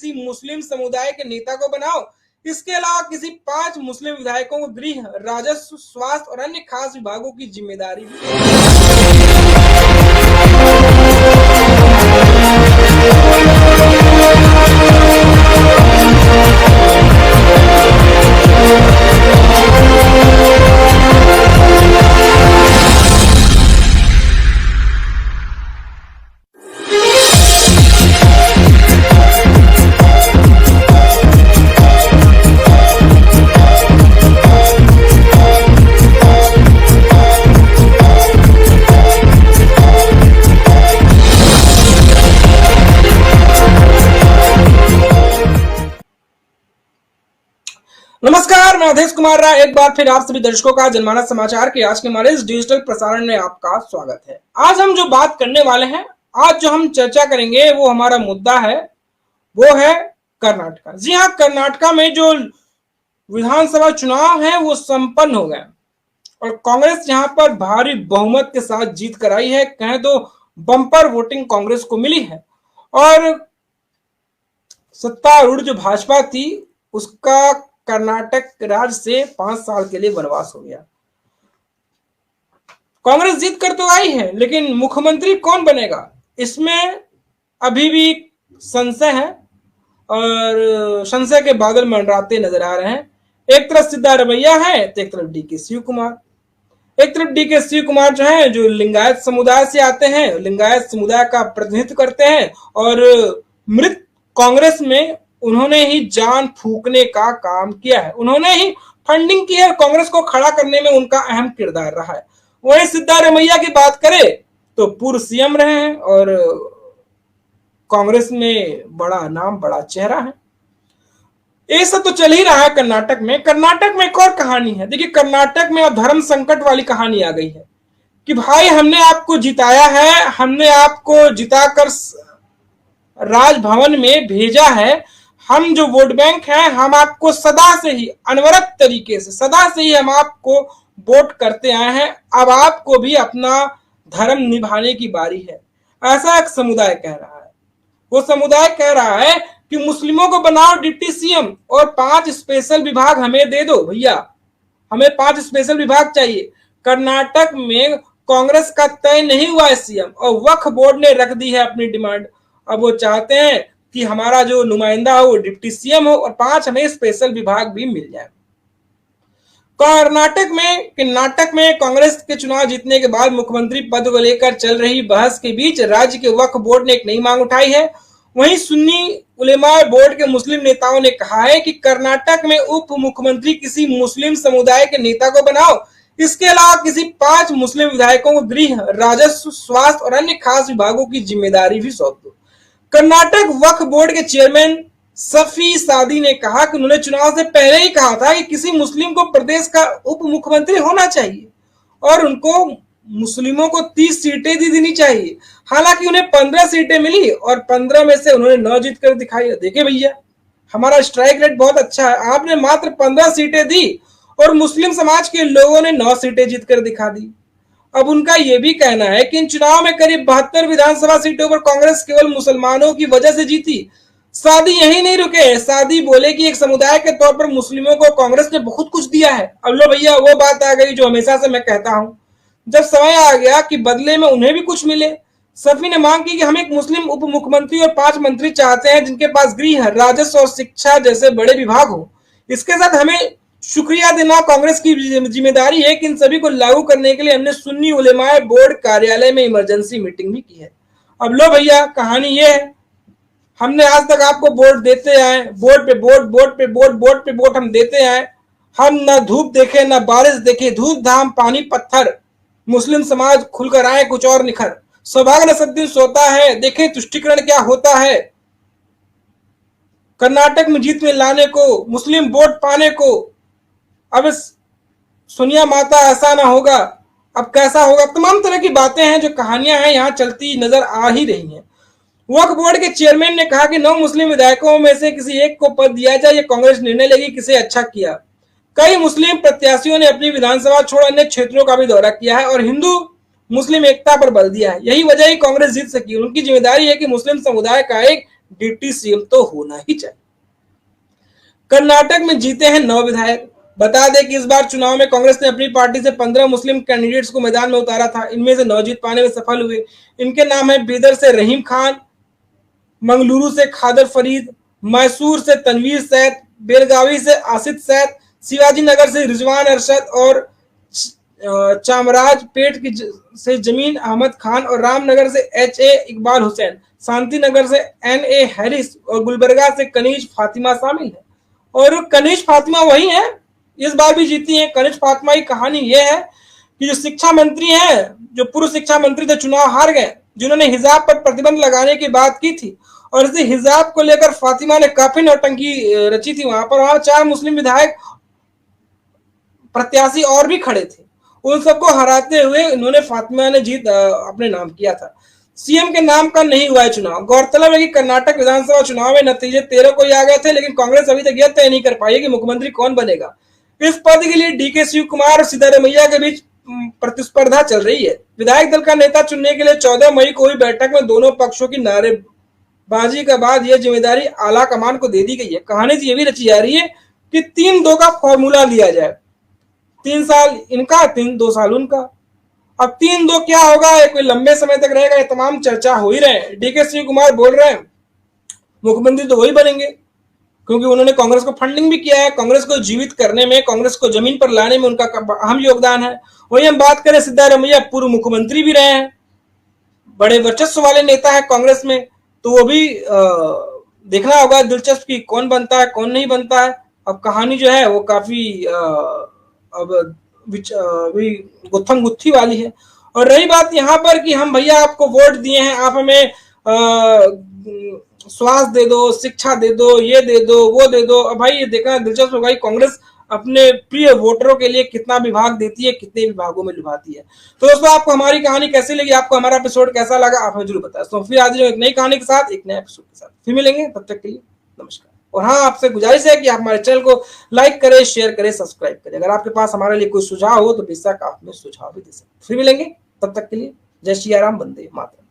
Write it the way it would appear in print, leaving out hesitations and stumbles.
किसी मुस्लिम समुदाय के नेता को बनाओ। इसके अलावा किसी 5 मुस्लिम विधायकों को गृह, राजस्व, स्वास्थ्य और अन्य खास विभागों की जिम्मेदारी नमस्कार, मैं अवधेश कुमार राय एक बार फिर आप सभी दर्शकों का जनमानस समाचार के आज के हमारे इस डिजिटल प्रसारण में आपका स्वागत है। आज हम जो बात करने वाले हैं, आज जो हम चर्चा करेंगे वो हमारा मुद्दा है, वो है कर्नाटका। जी हाँ, कर्नाटका में जो विधानसभा चुनाव है वो संपन्न हो गए और कांग्रेस यहाँ पर भारी बहुमत के साथ जीत कराई है। कहें तो बम्पर वोटिंग कांग्रेस को मिली है और सत्तारूढ़ जो भाजपा थी उसका कर्नाटक राज्य से 5 साल के लिए वनवास हो गया। कांग्रेस जीत कर तो आई है, लेकिन मुख्यमंत्री कौन बनेगा इसमें अभी भी संशय है और संशय के बादल मंडराते नजर आ रहे हैं। एक तरफ सिद्धारमैया है तो एक तरफ डीके शिव कुमार। एक तरफ डीके शिव कुमार जो है, जो लिंगायत समुदाय से आते हैं, लिंगायत समुदाय का प्रतिनिधित्व करते हैं और मृत कांग्रेस में उन्होंने ही जान फूकने का काम किया है। उन्होंने ही फंडिंग की है, कांग्रेस को खड़ा करने में उनका अहम किरदार रहा है। वहीं सिद्धारमैया की बात करें तो पूर्व सीएम रहे हैं और कांग्रेस में बड़ा नाम, बड़ा चेहरा है। ये सब तो चल ही रहा है कर्नाटक में। कर्नाटक में एक और कहानी है। देखिए, कर्नाटक में अब धर्म संकट वाली कहानी आ गई है कि भाई हमने आपको जिताया है, हमने आपको जिताकर राजभवन में भेजा है, हम जो वोट बैंक हैं हम आपको सदा से ही अनवरत तरीके से सदा से ही हम आपको वोट करते आए हैं, अब आपको भी अपना धर्म निभाने की बारी है। ऐसा एक समुदाय कह रहा है। वो समुदाय कह रहा है कि मुस्लिमों को बनाओ डिप्टी सीएम और 5 स्पेशल विभाग हमें दे दो भैया, हमें 5 स्पेशल विभाग चाहिए। कर्नाटक में कांग्रेस का तय नहीं हुआ है सीएम और वक्फ बोर्ड ने रख दी है अपनी डिमांड। अब वो चाहते हैं कि हमारा जो नुमाइंदा हो वो डिप्टी सीएम हो और 5 हमें स्पेशल विभाग भी मिल जाए। कर्नाटक में कांग्रेस के चुनाव जीतने के बाद मुख्यमंत्री पद को लेकर चल रही बहस के बीच राज्य के वक्फ बोर्ड ने एक नई मांग उठाई है। वहीं सुन्नी उलेमा बोर्ड के मुस्लिम नेताओं ने कहा है कि कर्नाटक में उप मुख्यमंत्री किसी मुस्लिम समुदाय के नेता को बनाओ। इसके अलावा किसी 5 मुस्लिम विधायकों को गृह, राजस्व, स्वास्थ्य और अन्य खास विभागों की जिम्मेदारी भी सौंप दो। कर्नाटक वक्फ बोर्ड के चेयरमैन सफी सादी ने कहा कि उन्होंने चुनाव से पहले ही कहा था कि किसी मुस्लिम को प्रदेश का उप मुख्यमंत्री होना चाहिए और उनको मुस्लिमों को 30 सीटें दी देनी चाहिए। हालांकि उन्हें 15 सीटें मिली और 15 में से उन्होंने 9 जीत कर दिखाई। देखिए भैया, हमारा स्ट्राइक रेट बहुत अच्छा है, आपने मात्र 15 सीटें दी और मुस्लिम समाज के लोगों ने 9 सीटें जीत कर दिखा दी। अब उनका यह भी कहना है कि इन चुनाव में करीब 72 विधानसभा सीटों पर कांग्रेस केवल मुसलमानों की वजह से जीती। सादी यही नहीं रुके, सादी बोले कि एक समुदाय के तौर पर मुस्लिमों को कांग्रेस ने बहुत कुछ दिया है। अब लो भैया, वो बात आ गई जो हमेशा से मैं कहता हूं, जब समय आ गया कि बदले में उन्हें भी कुछ मिले। सफी ने मांग की कि हम एक मुस्लिम उप मुख्यमंत्री और 5 मंत्री चाहते हैं जिनके पास गृह, राजस्व और शिक्षा जैसे बड़े विभाग हो। इसके साथ हमें शुक्रिया देना कांग्रेस की जिम्मेदारी है कि इन सभी को लागू करने के लिए हमने सुन्नी उलेमाए बोर्ड कार्यालय में इमरजेंसी मीटिंग भी की है। अब लो भैया, कहानी ये है, हमने आज तक आपको वोट देते आए, वोट पे वोट, वोट पे वोट, वोट पे वोट हम देते आए। हम ना धूप देखे ना बारिश देखे, धूप धाम पानी पत्थर, मुस्लिम समाज खुलकर आए कुछ और निखर। सौभाग्य न सद्दिन सोता है, देखे तुष्टिकरण क्या होता है। कर्नाटक में जीत में लाने को, मुस्लिम वोट पाने को, अब सोनिया माता ऐसा ना होगा, अब कैसा होगा। तमाम तरह की बातें हैं, जो कहानियां हैं यहाँ चलती नजर आ ही रही हैं। वक्फ बोर्ड के चेयरमैन ने कहा कि 9 मुस्लिम विधायकों में से किसी एक को पद दिया जाए, यह कांग्रेस निर्णय लेगी किसे अच्छा किया। कई मुस्लिम प्रत्याशियों ने अपनी विधानसभा छोड़ अन्य क्षेत्रों का भी दौरा किया है और हिंदू मुस्लिम एकता पर बल दिया है। यही वजह ही कांग्रेस जीत सकी। उनकी जिम्मेदारी है कि मुस्लिम समुदाय का एक डिप्टी सीएम तो होना ही चाहिए। कर्नाटक में जीते हैं 9 विधायक। बता दें कि इस बार चुनाव में कांग्रेस ने अपनी पार्टी से 15 मुस्लिम कैंडिडेट्स को मैदान में उतारा था। इनमें से 9 जीत पाने में सफल हुए। इनके नाम है बीदर से रहीम खान, मंगलुरु से खादर फरीद, मैसूर से तनवीर सैद, बेलगावी से आसिफ सैद, शिवाजी नगर से रिजवान अरशद और चामराजपेट से जमीन अहमद खान और रामनगर से एच.ए. इकबाल हुसैन, शांति नगर से N.A. हैरिस और गुलबर्गा से कनीज फातिमा शामिल है। और कनीज फातिमा वही है, इस बार भी जीती है। कनीज फातिमा की कहानी यह है कि जो शिक्षा मंत्री हैं, जो पूर्व शिक्षा मंत्री थे, चुनाव हार गए, जिन्होंने हिजाब पर प्रतिबंध लगाने की बात की थी और इसी हिजाब को लेकर फातिमा ने काफी नौटंकी रची थी। वहां 4 मुस्लिम विधायक प्रत्याशी और भी खड़े थे, उन सबको हराते हुए इन्होंने फातिमा ने जीत अपने नाम किया था। सीएम के नाम का नहीं हुआ है चुनाव। गौरतलब है कि कर्नाटक विधानसभा चुनाव में नतीजे 13 को ही आ गए थे, लेकिन कांग्रेस अभी तक यह तय नहीं कर पाई है कि मुख्यमंत्री कौन बनेगा। इस पद के लिए डीके शिव कुमार और सिद्धारमैया के बीच प्रतिस्पर्धा चल रही है। विधायक दल का नेता चुनने के लिए 14 मई को हुई बैठक में दोनों पक्षों की नारेबाजी के बाद यह जिम्मेदारी आला कमान को दे दी गई है। कहानी ये भी रची जा रही है कि 3-2 का फॉर्मूला लिया जाए, 3 साल इनका, 2 साल उनका। अब 3-2 क्या होगा, कोई लंबे समय तक रहेगा, ये तमाम चर्चा हो ही रहे हैं। डीके शिव कुमार बोल रहे हैं मुख्यमंत्री तो वही बनेंगे, क्योंकि उन्होंने कांग्रेस को फंडिंग भी किया है, कांग्रेस को जीवित करने में, कांग्रेस को जमीन पर लाने में उनका अहम योगदान है। वही हम बात करें सिद्धारमैया, पूर्व मुख्यमंत्री भी रहे हैं, बड़े वर्चस्व वाले नेता है कांग्रेस में, तो वो भी देखना होगा दिलचस्प की कौन बनता है कौन नहीं बनता है। अब कहानी जो है वो काफी अब गुत्थम गुत्थी वाली है। और रही बात यहाँ पर कि हम भैया आपको वोट दिए हैं, आप हमें स्वास्थ्य दे दो, शिक्षा दे दो, ये दे दो, वो दे दो। अब भाई ये देखना दिलचस्प होगा कांग्रेस अपने प्रिय वोटरों के लिए कितना विभाग देती है, कितने विभागों में लुभाती है। तो दोस्तों आपको हमारी कहानी कैसी लगी, आपको हमारा एपिसोड कैसा लगा, आप हमें जरूर बताएं। तो फिर आज एक नई कहानी के साथ, एक नए एपिसोड के साथ फिर मिलेंगे, तब तक के लिए नमस्कार। और हाँ, आपसे गुजारिश है कि आप हमारे चैनल को लाइक करें, शेयर करें, सब्सक्राइब करें। अगर आपके पास हमारे लिए कोई सुझाव हो तो बेशक आप हमें सुझाव भी दे सकते। फिर मिलेंगे, तब तक के लिए जय श्री राम, वंदे मातरम।